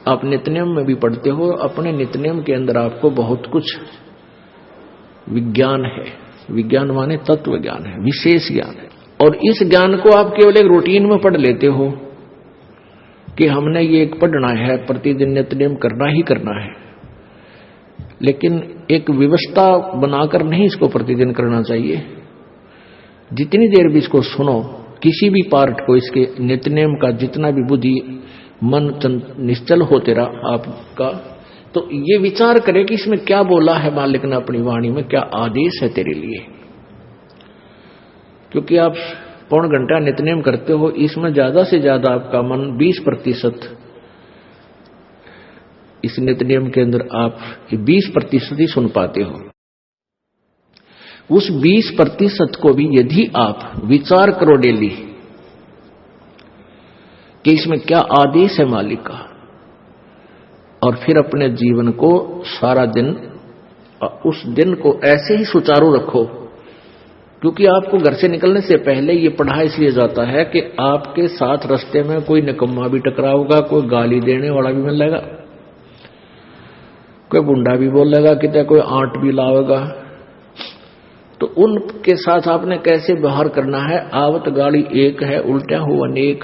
आप नित्यनेम में भी पढ़ते हो, अपने नित्यनेम के अंदर आपको बहुत कुछ विज्ञान है। विज्ञान माने तत्व ज्ञान है, विशेष ज्ञान है। और इस ज्ञान को आप केवल एक रूटीन में पढ़ लेते हो कि हमने ये एक पढ़ना है, प्रतिदिन नित्यनेम करना ही करना है, लेकिन एक व्यवस्था बनाकर नहीं इसको प्रतिदिन करना चाहिए। जितनी देर भी इसको सुनो, किसी भी पार्ट को, इसके नित्यनेम का जितना भी बुद्धि मन निश्चल हो तेरा आपका, तो ये विचार करे कि इसमें क्या बोला है मालिक ने अपनी वाणी में, क्या आदेश है तेरे लिए। क्योंकि आप पौन घंटा नित्यनेम करते हो, इसमें ज्यादा से ज्यादा आपका मन 20% इस नित्यनेम के अंदर आप 20% ही सुन पाते हो। उस 20% को भी यदि आप विचार करो डेली कि इसमें क्या आदेश है मालिक का, और फिर अपने जीवन को सारा दिन, उस दिन को ऐसे ही सुचारू रखो। क्योंकि आपको घर से निकलने से पहले ये पढ़ा इसलिए जाता है कि आपके साथ रास्ते में कोई निकम्मा भी टकराओगा, कोई गाली देने वाला भी मिलेगा, कोई बुंडा भी बोलेगा, कितना कोई आंट भी लावेगा। तो उनके साथ आपने कैसे व्यवहार करना है। आवत गाड़ी एक है, उल्टा हो अनेक,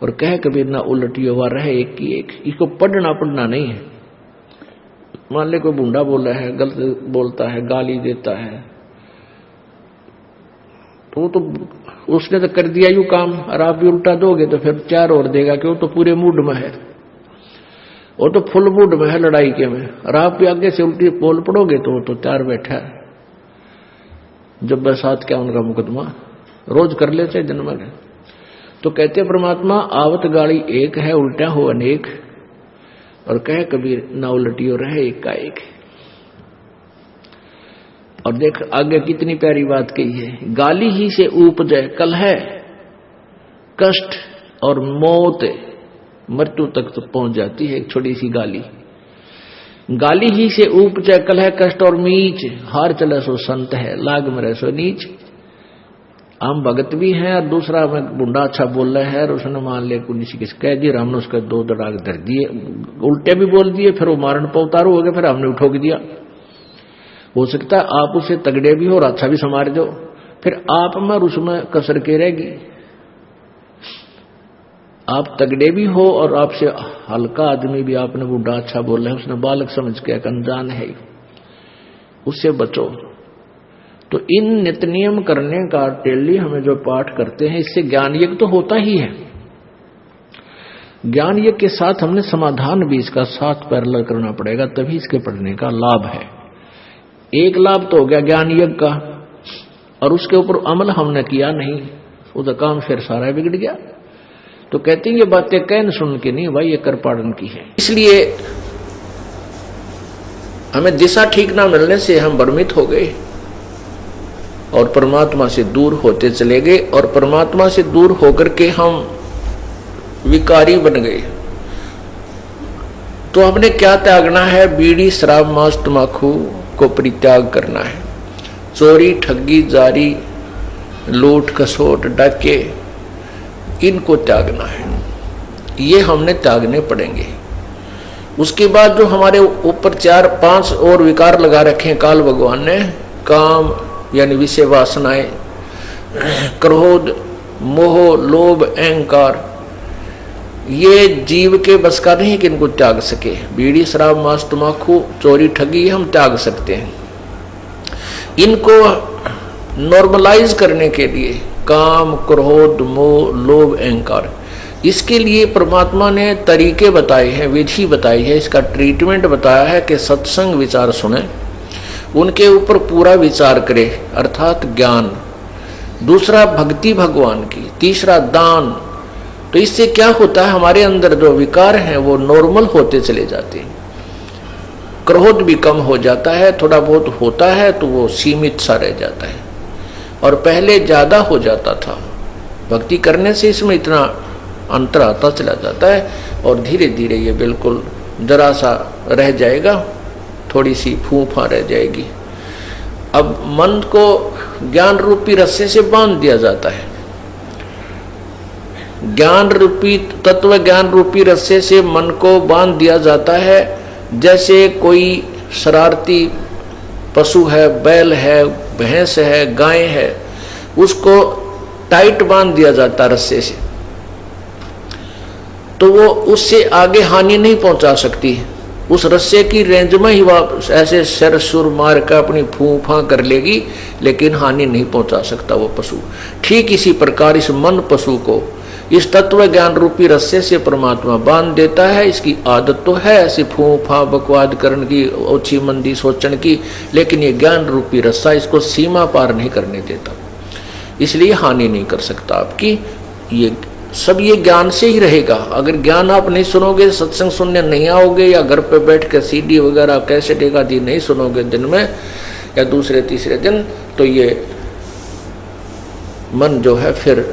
और कह कबीर ना उलटी हुआ रहे एक की एक। इसको पढ़ना नहीं है। मान ले कोई बुंडा बोला है, गलत बोलता है, गाली देता है, तो उसने तो कर दिया यू काम, और आप भी उल्टा दोगे तो फिर 4 और देगा, क्यों तो पूरे मूड में है, वो तो फुल मूड में है लड़ाई के में, और आप भी आगे से उल्टी बोल पड़ोगे तो 4 बैठा है। जब बरसात क्या उनका मुकदमा रोज कर लेते जन्म में। तो कहते परमात्मा आवत गाड़ी एक है, उल्टा हो अनेक, और कहे कबीर ना उलटियो रहे एक का एक। और देख आगे कितनी प्यारी बात कही है, गाली ही से उपजे कलह, कष्ट और मौत, मृत्यु तक तो पहुंच जाती है एक छोटी सी गाली। गाली ही से उपजे कलह, कष्ट और मीच, हार चले सो संत है, लाग मरे सो नीच। हम भगत भी हैं, और दूसरा में बुंडा अच्छा बोल रहा है, और उसने मान ले किसी किस कह दिया, हमने उसके 2 दड़ाग धर दिए, उल्टे भी बोल दिए, फिर वो मारण पर उतारू हो गए, फिर हमने उठोक दिया। हो सकता है आप उसे तगड़े भी हो और अच्छा भी संवार दो, फिर आप में और उसमें कसर के रहेगी। आप तगड़े भी हो और आपसे हल्का आदमी भी आपने बुढ़ा अच्छा बोला है, उसने बालक समझ के अनजान है, उससे बचो। तो इन नित्य नियम करने का डेली हमें जो पाठ करते हैं, इससे ज्ञान यज्ञ तो होता ही है। ज्ञान यज्ञ के साथ हमने समाधान भी इसका साथ पैरेलल करना पड़ेगा, तभी इसके पढ़ने का लाभ है। एक लाभ तो हो गया ज्ञान यज्ञ का, और उसके ऊपर अमल हमने किया नहीं, उसका काम फिर सारा बिगड़ गया। तो कहते हैं ये बातें कहन सुन के नहीं भाई, ये कर पाड़न की है। इसलिए हमें दिशा ठीक ना मिलने से हम भ्रमित हो गए और परमात्मा से दूर होते चले गए, और परमात्मा से दूर होकर के हम विकारी बन गए। तो हमने क्या त्यागना है? बीड़ी, शराब, मांस, तंबाकू को परित्याग करना है। चोरी, ठगी, जारी, लूट, खसोट, डाके, इनको त्यागना है। ये हमने त्यागने पड़ेंगे। उसके बाद जो हमारे ऊपर 4-5 और विकार लगा रखे हैं काल भगवान ने, काम यानी विषय वासनाएं, क्रोध, मोह, लोभ, अहंकार, ये जीव के बस का नहीं कि इनको त्याग सके। बीड़ी, शराब, मांस, तंबाकू, चोरी, ठगी हम त्याग सकते हैं। इनको नॉर्मलाइज करने के लिए काम, क्रोध, मोह, लोभ, अहंकार, इसके लिए परमात्मा ने तरीके बताए हैं, विधि बताई है, इसका ट्रीटमेंट बताया है कि सत्संग विचार सुने, उनके ऊपर पूरा विचार करे, अर्थात ज्ञान। दूसरा भक्ति भगवान की, तीसरा दान। तो इससे क्या होता है, हमारे अंदर जो विकार हैं वो नॉर्मल होते चले जाते हैं। क्रोध भी कम हो जाता है, थोड़ा बहुत होता है तो वो सीमित सा रह जाता है, और पहले ज्यादा हो जाता था। भक्ति करने से इसमें इतना अंतर आता चला जाता है, और धीरे धीरे ये बिल्कुल जरा सा रह जाएगा, थोड़ी सी फूफा रह जाएगी। अब मन को ज्ञान रूपी रस्से से बांध दिया जाता है। ज्ञान रूपी तत्व ज्ञान रूपी रस्से से मन को बांध दिया जाता है। जैसे कोई शरारती पशु है, बैल है, भैंस है, गाय है, उसको टाइट बांध दिया जाता रस्से से, तो वो उससे आगे हानि नहीं पहुंचा सकती। उस रस्से की रेंज में ही वह ऐसे सिर सुर मार कर अपनी फूफा कर लेगी, लेकिन हानि नहीं पहुंचा सकता वो पशु। ठीक इसी प्रकार इस मन पशु को इस तत्व ज्ञान रूपी रस्से से परमात्मा बांध देता है। इसकी आदत तो है ऐसी फूफा बकवाद करने की, ओछी मंदी सोचने की, लेकिन ये ज्ञान रूपी रस्सा इसको सीमा पार नहीं करने देता, इसलिए हानि नहीं कर सकता आपकी। ये सब ये ज्ञान से ही रहेगा। अगर ज्ञान आप नहीं सुनोगे, सत्संग सुनने नहीं आओगे, या घर पे बैठ के सीडी वगैरह कैसेट एक आदि नहीं सुनोगे दिन में या दूसरे तीसरे दिन, तो ये मन जो है फिर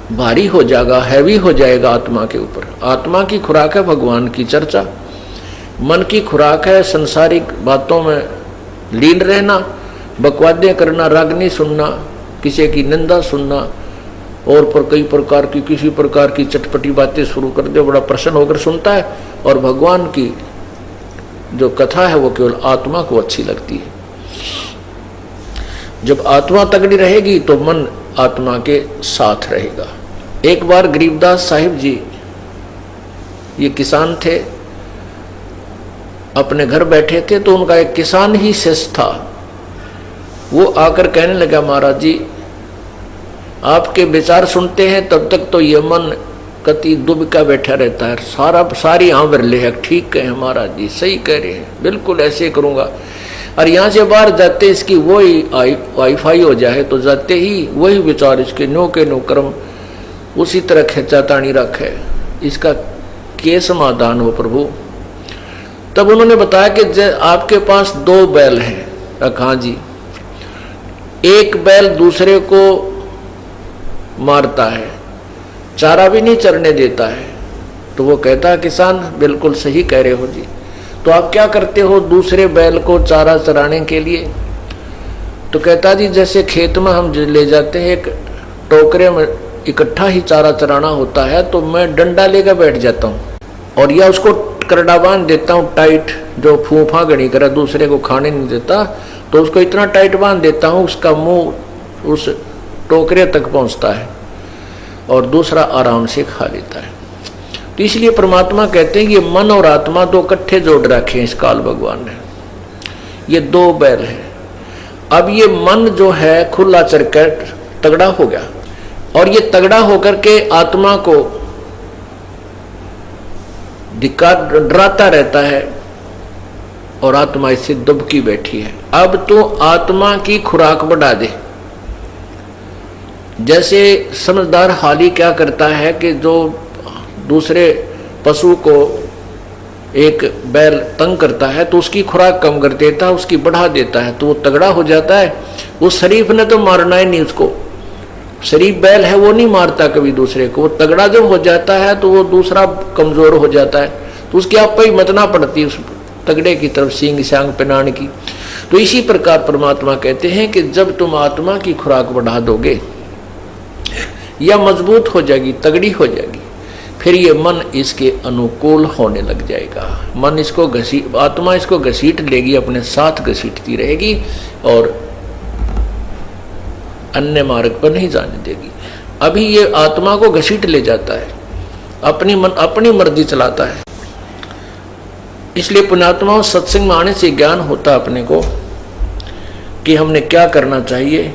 भारी हो जाएगा, हैवी हो जाएगा आत्मा के ऊपर। आत्मा की खुराक है भगवान की चर्चा, मन की खुराक है संसारिक बातों में लीन रहना, बकवादें करना, रागनी सुनना, किसी की निंदा सुनना, और पर कई प्रकार की किसी प्रकार की चटपटी बातें शुरू कर दे, बड़ा प्रसन्न होकर सुनता है। और भगवान की जो कथा है वो केवल आत्मा को अच्छी लगती है। जब आत्मा तगड़ी रहेगी तो मन आत्मा के साथ रहेगा। एक बार गरीबदास साहिब जी, ये किसान थे, अपने घर बैठे थे, तो उनका एक किसान ही शिष्य था। वो आकर कहने लगा, महाराज जी आपके विचार सुनते हैं तब तक तो ये मन कति दुबका बैठा रहता है, सारी आंवर ले है। ठीक कहे महाराज जी, सही कह रहे हैं, बिल्कुल ऐसे करूंगा। और यहाँ से बाहर जाते इसकी वही वाईफाई हो जाए तो जाते ही वही विचार इसके नो के नो कर्म उसी तरह खेचा तानी रखे, इसका के समाधान हो प्रभु। तब उन्होंने बताया कि आपके पास 2 बैल हैं। हाँ जी, एक बैल दूसरे को मारता है, चारा भी नहीं चरने देता है। तो वो कहता है, किसान बिल्कुल सही कह रहे हो जी, तो आप क्या करते हो दूसरे बैल को चारा चराने के लिए? तो कहता जी जैसे खेत में हम ले जाते हैं, एक टोकरे में इकट्ठा ही चारा चराना होता है, तो मैं डंडा लेकर बैठ जाता हूँ और या उसको करड़ा बांध देता हूँ टाइट, जो फूफा गणी करे दूसरे को खाने नहीं देता, तो उसको इतना टाइट बांध देता हूँ उसका मुंह उस टोकरे तक पहुँचता है और दूसरा आराम से खा लेता है। तो इसलिए परमात्मा कहते हैं ये मन और आत्मा 2 इकट्ठे जोड़ रखे हैं इस काल भगवान ने। ये 2 बैल है। अब ये मन जो है खुला चरकर तगड़ा हो गया, और ये तगड़ा होकर के आत्मा को डराता रहता है, और आत्मा इससे दुबकी बैठी है। अब तो आत्मा की खुराक बढ़ा दे। जैसे समझदार हाली क्या करता है कि जो दूसरे पशु को एक बैल तंग करता है तो उसकी खुराक कम कर देता है, उसकी बढ़ा देता है, तो वो तगड़ा हो जाता है। उस शरीफ ने तो मारना ही नहीं उसको, शरीफ बैल है वो नहीं मारता कभी दूसरे को। वो तगड़ा जब हो जाता है तो वो दूसरा कमजोर हो जाता है, तो उसकी आप ही मतना पड़ती है उस तगड़े की तरफ सींग सांग पिनाण की। तो इसी प्रकार परमात्मा कहते हैं कि जब तुम आत्मा की खुराक बढ़ा दोगे या मजबूत हो जाएगी, तगड़ी हो जाएगी, फिर ये मन इसके अनुकूल होने लग जाएगा। मन इसको आत्मा इसको घसीट लेगी, अपने साथ घसीटती रहेगी और अन्य मार्ग पर नहीं जाने देगी। अभी ये आत्मा को घसीट ले जाता है, अपनी मर्जी चलाता है। इसलिए पुण्यात्मा सत्संग में आने से ज्ञान होता है अपने को कि हमने क्या करना चाहिए